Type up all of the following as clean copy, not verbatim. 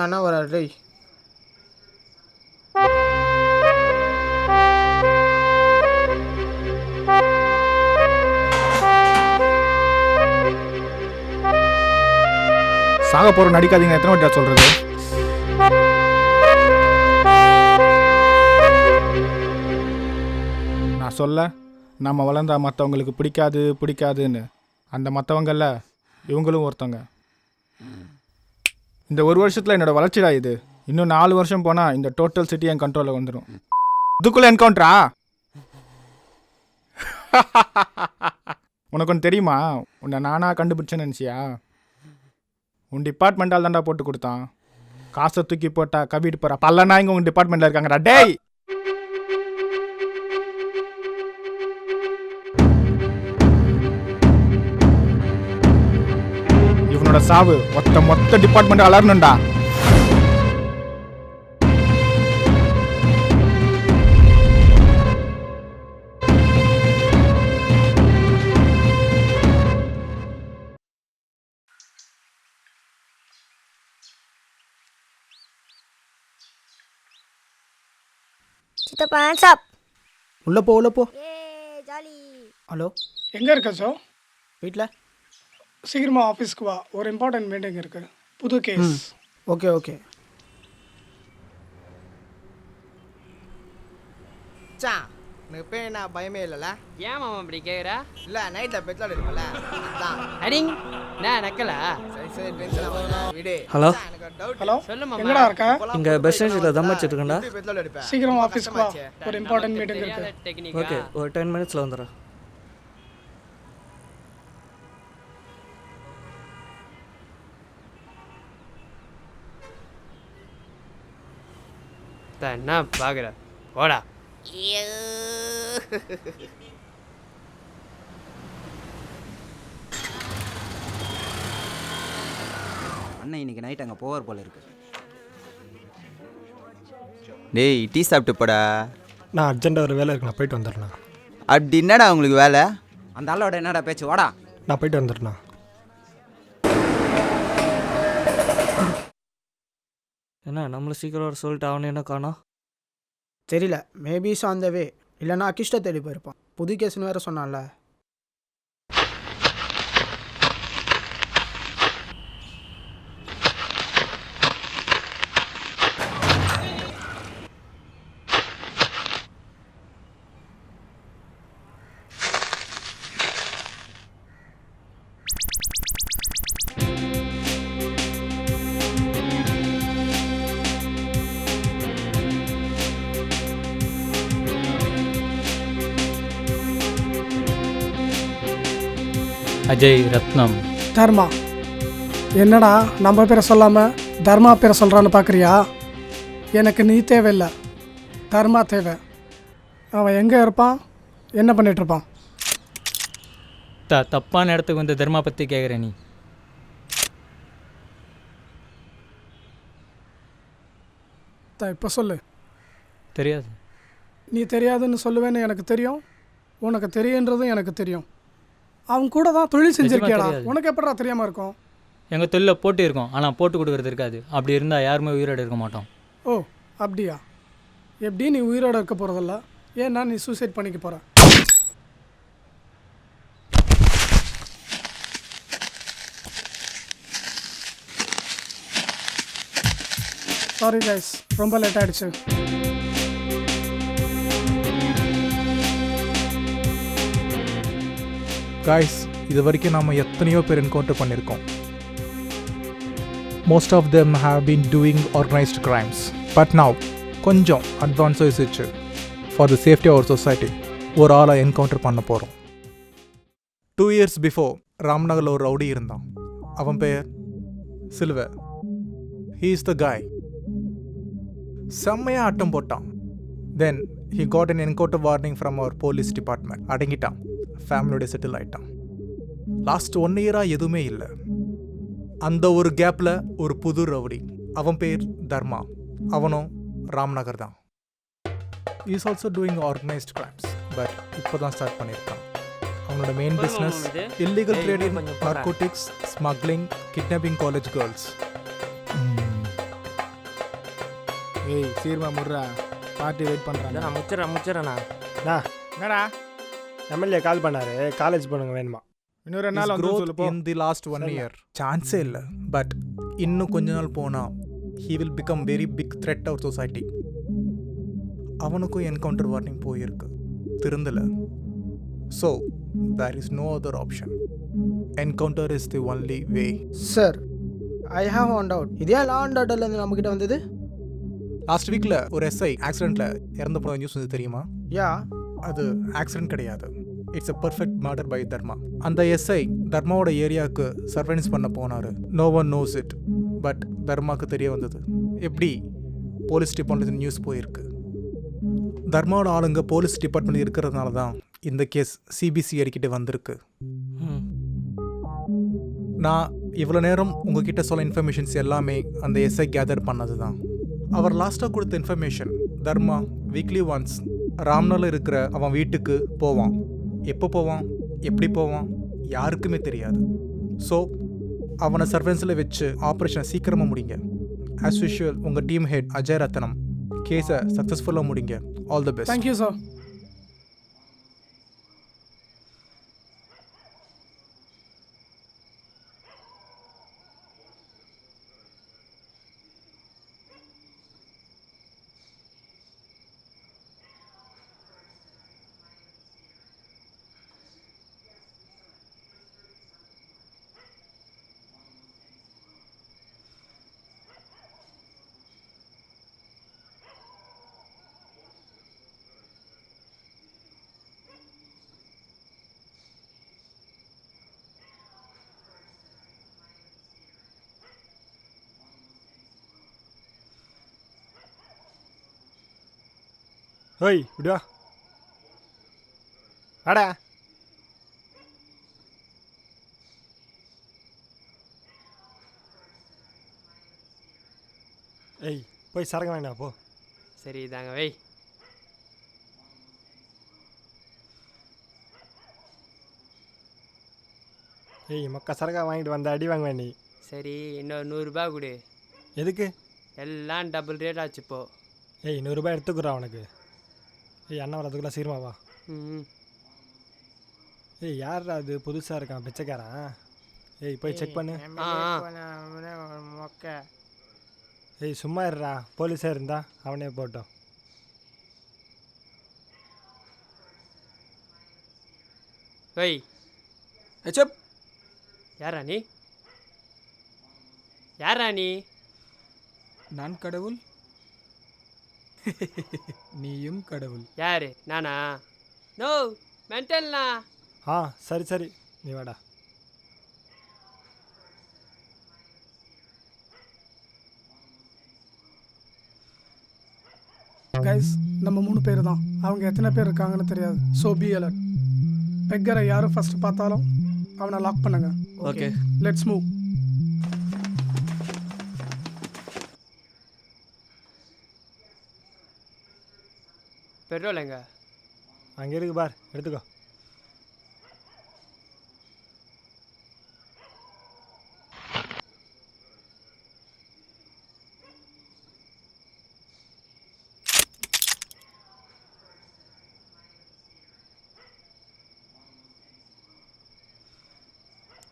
அண்ணா வர டேய். சாக போகிற நடிக்காதீங்க. எத்தனை வாட்டியா சொல்கிறது? நான் சொல்ல நம்ம வளர்ந்தா மற்றவங்களுக்கு பிடிக்காதுன்னு அந்த மற்றவங்கள இவங்களும் ஒருத்தவங்க. இந்த ஒரு வருஷத்தில் என்னோடய வளர்ச்சிடா இது. இன்னும் 4 வருஷம் போனால் இந்த டோட்டல் சிட்டி என் கண்ட்ரோலில் வந்துடும். இதுக்குள்ளே என்கவுண்டரா? உனக்கு ஒன்று தெரியுமா? உன்னை நானாக கண்டுபிடிச்சேன்னு நினச்சியா? உன் டிபார்ட்மெண்ட்டால் தான்டா போட்டு கொடுத்தான். காசை தூக்கி போட்டா கவிட்டு போகிறா பல்லனா இங்கே உங்கள் டிபார்ட்மெண்ட்டில் இருக்காங்கடா. டேய், இவனோட சாவு மொத்த டிபார்ட்மெண்ட் அலரணும்டா. சித்தப்பா ஹேண்ட்ஸ் அப். உள்ளே போ. ஜாலி. ஹலோ, எங்கே இருக்க சோ? வீட்டில். சீக்கிரமாக ஆஃபீஸ்க்கு வா, ஒரு இம்பார்ட்டன்ட் மீட்டிங் இருக்குது. புது கேஸ். ஓகே. எனக்கு பேர் என்ன பயமே இல்லைல்ல? ஏன் மாமா இப்படி கேட்குற? இல்லை, நைட்டில் பெட்ரோல் இருக்குல்ல அதான். அடிங் நான் நக்கலா? சரி டென்ஷன் ஆகாத விடு. ஹலோ, எனக்கு ஒரு டவுட். ஹலோ, சொல்லு மாமா. எங்கடா இருக்க? இங்கே பஸ் ஸ்டேஷனில் தம் வச்சுட்டு இருக்கேன்டா. பெட்ரோல் எடுப்பேன். சீக்கிரம் ஆஃபீஸ்க்கு வா, ஒரு இம்பார்ட்டன்ட் மீட்டிங் இருக்குது. டெக்னிக்கா? ஓகே, ஒரு 10 மினிட்ஸில் வந்துடுறேன். என்ன பார்க்குற? போடா. அண்ணன் இன்னைக்கு நைட் அங்கே போவார் போல இருக்கு. டேய், டீ சாப்பிட்டு போடா. நான் அர்ஜென்ட்டாக ஒரு வேலை இருக்கு, நான் போயிட்டு வந்துடுறேன். அப்படி என்னடா உங்களுக்கு வேலை? அந்த ஆளோட என்னடா பேச்சு? வாடா. நான் போயிட்டு வந்துடுறேன். என்ன நம்மளை சீக்கிரம் வர சொல்லிட்டு அவனு என்ன காணோம்? தெரியல, மேபி இஸ் ஆன் த வே. இல்லைன்னா அக்கிஷ்ட தேடி போயிருப்பான். புது கேஸ்னு வேறு சொன்னான்ல. அஜய் ரத்னம். தர்மா, என்னடா நம்ம பேரை சொல்லாமல் தர்மா பேரை சொல்கிறான்னு பார்க்குறியா? எனக்கு நீ தேவையில்லை, தர்மா தேவை. அவன் எங்கே இருப்பான், என்ன பண்ணிகிட்ருப்பான்? தப்பான இடத்துக்கு வந்து தர்மா பற்றி கேட்குற நீ. இப்போ சொல்லு. தெரியாது. நீ தெரியாதுன்னு சொல்லுவேன்னு எனக்கு தெரியும், உனக்கு தெரியுன்றதும் எனக்கு தெரியும். அவன் கூட தான் தொழில் செஞ்சிருக்கேடா, உனக்கு எப்படா தெரியாமல் இருக்கும்? எங்கள் தொழிலில் போட்டு இருக்கோம், ஆனால் போட்டு கொடுக்குறது இருக்காது. அப்படி இருந்தால் யாருமே உயிரோடு இருக்க மாட்டோம். ஓ அப்படியா? எப்படி நீ உயிரோடு இருக்க போகிறதில்ல, ஏன்னா நீ சூசைட் பண்ணிக்க போகிற. சாரி கைஸ், ரொம்ப லேட் ஆகிடுச்சு. காய்ஸ், இது வரைக்கும் நாம் எத்தனையோ பேர் என்கவுண்டர் பண்ணியிருக்கோம். Most of them have been doing organised crimes. But now கொஞ்சம் அட்வான்ஸாகிடுச்சு. For the safety of our society ஒரு ஆளை என்கவுண்டர் பண்ண போகிறோம். 2 years பிஃபோர் ராம்நகரில் ஒரு ரவுடி இருந்தான். அவன் பெயர் சில்வர். ஹீ இஸ் த காய். செம்மையாக ஆட்டம் போட்டான். தென் he got an encounter warning from our police department. அடங்கிட்டான், ஃபேமிலியோட செட்டில் ஆயிட்டான். லாஸ்ட் 1 இயராக எதுவுமே இல்லை. அந்த ஒரு கேப்பில் ஒரு புது ரவுடி, அவன் பேர் தர்மா, அவனும் ராம்நகர் தான். Is also doing organised crimes, but இப்போ தான் ஸ்டார்ட் பண்ணியிருக்கான். அவனோட மெயின் பிஸ்னஸ் இல்லீகல் ட்ரேட் இன் narcotics, smuggling, kidnapping college girls. ஏய் சீர்மா முர்ரா, பார்ட்டி வெயிட் பண்ணுறாங்க. நான் முச்சிட்றேண்ணா. என்னடா எம்எல்ஏ கால் பண்ணாரு, காலேஜ் பொண்ணுங்க வேணுமா? இன்னொரு His நாள் வந்து growth சொல்லுப்போம். in the last 1 year சான்ஸே இல்லை. பட் இன்னும் கொஞ்ச நாள் போனால் he will become very big threat our society. அவனுக்கும் என்கவுண்டர் வார்னிங் போயிருக்கு, திருந்தலை. So there is no other option. Encounter is the only way. Sir, I have one doubt. இதே லா அண்ட் ஆர்டர்லேருந்து நம்மக்கிட்ட வந்தது? லாஸ்ட் வீக்கில் ஒரு எஸ்ஐ ஆக்சிடெண்ட்டில் இறந்து போன நியூஸ் வந்து தெரியுமா? யா, அது ஆக்சிடென்ட் கிடையாது, it's a perfect murder by Dharma. அந்த எஸ்ஐ தர்மாவோட ஏரியாவுக்கு சர்வென்ஸ் பண்ண போனார். No one knows it, but தர்மாவுக்கு தெரிய வந்தது. எப்படி? போலீஸ் டிபார்ட்மெண்ட் நியூஸ் போயிருக்கு. தர்மாவோட ஆளுங்க போலீஸ் டிபார்ட்மெண்ட் இருக்கிறதுனால தான் இந்த கேஸ் சிபிசிஐடிக்கிட்ட வந்திருக்கு. நான் இவ்வளோ நேரம் உங்ககிட்ட சொல்ல இன்ஃபர்மேஷன்ஸ் எல்லாமே அந்த எஸ்ஐ கேதர் பண்ணது தான். அவர் லாஸ்ட்டாக கொடுத்த இன்ஃபர்மேஷன், தர்மா வீக்லி ஒன்ஸ் ராம்நாளில் இருக்கிற அவன் வீட்டுக்கு போவான். எப்போ போவான், எப்படி போவான், யாருக்குமே தெரியாது. ஸோ அவனை சர்வென்ஸில் வச்சு ஆப்ரேஷனை சீக்கிரமாக முடிங்க. ஆஸ் யூஷுவல் உங்கள் டீம் ஹெட் அஜய் ரத்னம், கேஸை சக்ஸஸ்ஃபுல்லாக முடிங்க. All the best. Thank you sir. ஓய் விடுவா வாடா. ஏய் போய் சரக்கு வாங்கினா போ. சரி தாங்க வை. ஏய் மக்கா சரக்கா வாங்கிட்டு வந்த அடி வாங்குவேன் நீ. சரி, இன்னொரு 100 ரூபாய் கொடு. எதுக்கு? எல்லாம் டபுள் ரேட் ஆச்சு இப்போ. ஏய் 100 ரூபாய் எடுத்துக்குறா உனக்கு. ஏய் அண்ணா வரதுக்குள்ள சீக்கிரமா வா. ம். ஏய் யாரா அது புதுசாக இருக்கான் பிச்சைக்காரன்? ஏய் போய் செக் பண்ணு. மொக்க. ஏய் சும்மா இருடா, போலீஸே இருந்தா அவனே போட்டோம். வை. ஹெச்அப். யாரா நீ? யாரா நீ? நான் கடவுள், நீயும் கடவுள். யாரு? நானா? நோ, மென்டல்னா. ஆ சரி சரி நீ வாடா. கைஸ், நம்ம 3 பேர் தான். அவங்க எத்தனை பேர் இருக்காங்கன்னு தெரியாது. So be alert. பெக்கரை யாரும் ஃபர்ஸ்ட் பார்த்தாலும் அவனை லாக் பண்ணுங்க. Okay, let's move. பெட்ரோல் எங்க? அங்கே இருக்கு பார், எடுத்துக்கோ.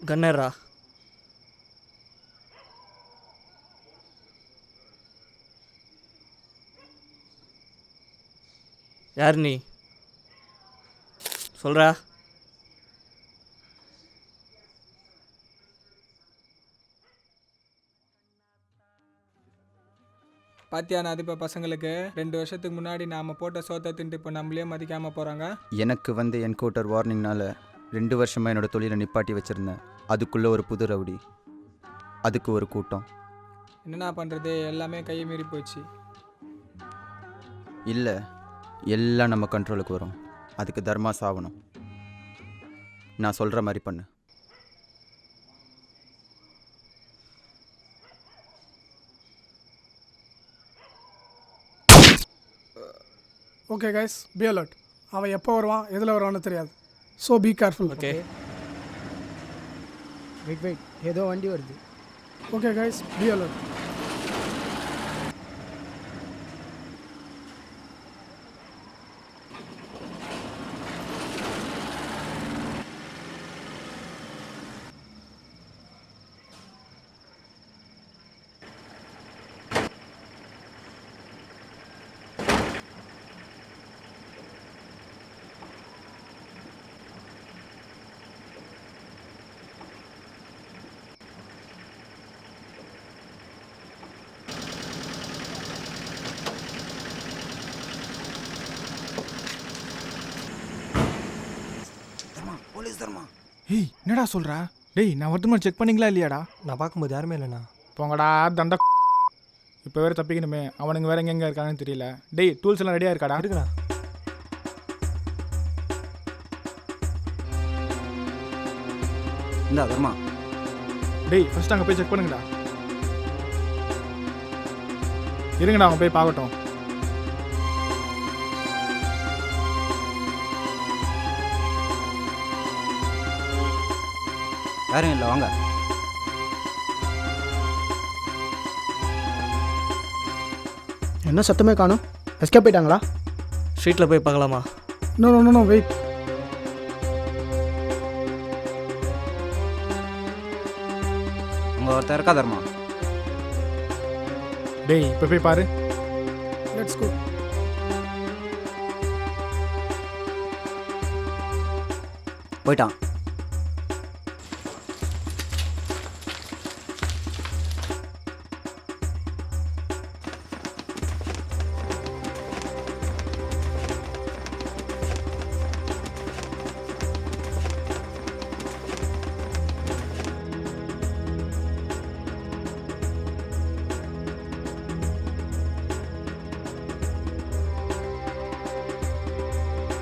கண்ணேரா. யார் நீ? சொல்கிறா. பாத்தியா அது இப்போ பசங்களுக்கு 2 வருஷத்துக்கு முன்னாடி நாம் போட்ட சோத்தை தின்ட்டு இப்போ நம்மளே மதிக்காமல் போகிறாங்க. எனக்கு வந்து என்கவுண்டர் வார்னிங்னால 2 வருஷமாக என்னோடய தொழிலை நிப்பாட்டி வச்சுருந்தேன். அதுக்குள்ளே ஒரு புது ரவுடி, அதுக்கு ஒரு கூட்டம். என்னண்ணா பண்ணுறது, எல்லாமே கையை மீறி போச்சு. இல்லை, எல்லாம் நம்ம கண்ட்ரோலுக்கு வரும். அதுக்கு தர்மா சாவணும். நான் சொல்கிற மாதிரி பண்ணு. Okay guys, be alert. அவன் எப்போ வருவான், எதில் வருவான்னு தெரியாது. So be careful. Okay. Wait ஏதோ வண்டி வருது. Okay guys, be alert. ஏய் என்னடா சொல்கிறா? டேய் நான் வருத்தமா செக் பண்ணிங்களா இல்லையாடா? நான் பார்க்கும்போது யாருமே இல்லைண்ணா. போங்கடா தண்ட. இப்போ வேறு தப்பிக்கணுமே, அவனுங்க வேறு எங்கெங்கே இருக்காங்கன்னு தெரியல. டேய் டூல்ஸ் எல்லாம் ரெடியாக இருக்காடா? இருக்குண்ணா. இந்த தர்மா, டேய் ஃபஸ்ட் அங்கே போய் செக் பண்ணுங்கடா. இருங்கடா அவங்க போய் பார்க்கட்டும். யாரும் இல்லை, வாங்க. என்ன சத்தமே காணும்? எஸ்கேப் போயிட்டாங்களா? ஸ்ட்ரீட்டில் போய் பார்க்கலாமா? No no no no wait. உங்கள் ஒருத்தர் இருக்கா தர்மா? டேய் இப்போ போய் பாரு. Let's go. போயிட்டான்.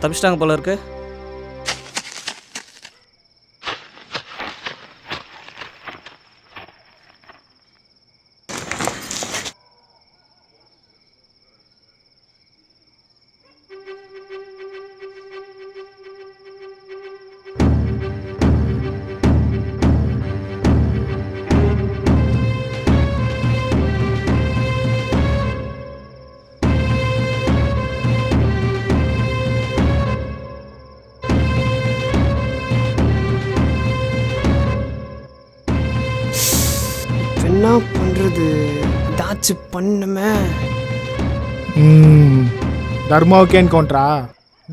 தப்பிச்சிட்டாங்க போல இருக்கு. என்ன பண்ணுறது? ஏதாச்சும் பண்ணுமே. தர்மாவுக்கு என்கவுண்டரா?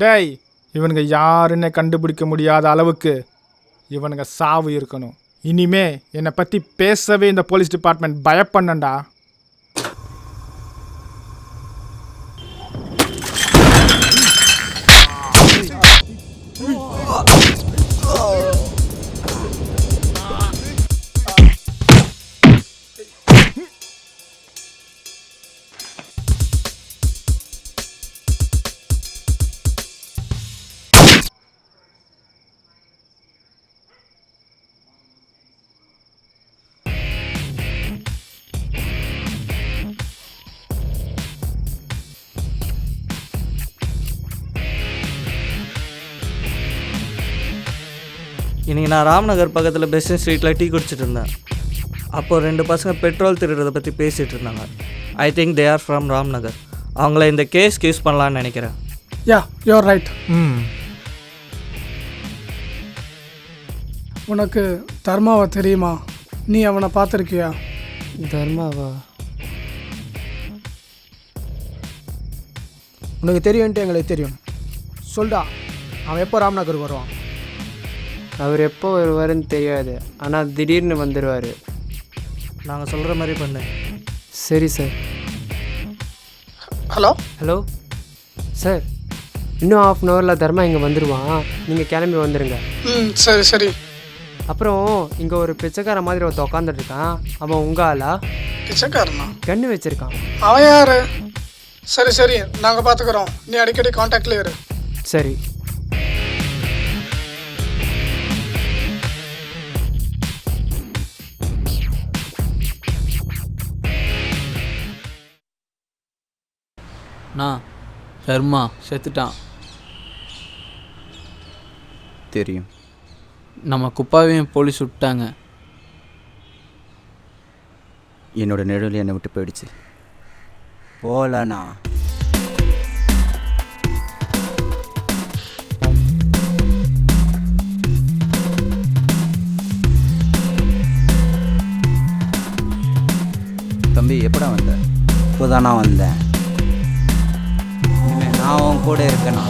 டேய் இவனுங்க யாருன்னு கண்டுபிடிக்க முடியாத அளவுக்கு இவனுங்க சாவு இருக்கணும். இனிமே என்னை பற்றி பேசவே இந்த போலீஸ் டிபார்ட்மெண்ட் பயப்பண்ணண்டா. இன்னைக்கு நான் ராம்நகர் பக்கத்தில் பெஸ்ட் ஸ்ட்ரீட்டில் டீ குடிச்சிட்டு இருந்தேன். அப்போது 2 பசங்க பெட்ரோல் திருடுறதை பற்றி பேசிகிட்டு இருந்தாங்க. I think they are from Ramnagar. அவங்கள இந்த கேஸ்க்கு யூஸ் பண்ணலான்னு நினைக்கிறேன். யா யூஆர் ரைட். உனக்கு தர்மாவை தெரியுமா? நீ அவனை பார்த்துருக்கியா? தர்மாவா? உனக்கு தெரியும்ன்ட்டு எங்களுக்கு தெரியும். சொல்டா, அவன் எப்போ ராம்நகருக்கு வருவான்? அவர் எப்போ வருவாருன்னு தெரியாது, ஆனால் திடீர்னு வந்துடுவார். நாங்கள் சொல்கிற மாதிரி பண்ணு. சரி சார். ஹலோ ஹலோ சார், இன்னும் 1/2 அன் ஹவரில் தர்மா இங்கே வந்துடுவான். நீங்கள் கிளம்பி வந்துடுங்க. சரி சரி. அப்புறம் இங்கே ஒரு பிச்சைக்கார மாதிரி ஒருத்த உட்காந்துட்டு இருக்கான். அவன் உங்கள் ஆளா? பிச்சைக்காரனா? கன்று வச்சுருக்கான். அவன் யாரு? சரி சரி நாங்கள் பார்த்துக்குறோம், நீ அடிக்கடி காண்டாக்ட்லேயே இரு. சரி. நான் சர்மா செத்துட்டான். தெரியும். நம்ம குப்பாவையும் போலீஸ் விட்டாங்க. என்னோட நிழல் என்னை விட்டு போயிடுச்சு. போலண்ணா. தம்பி எப்படா வந்த? இப்போதானா வந்தேன். இனிமே நான் உன் கூட இருக்கேண்ணா.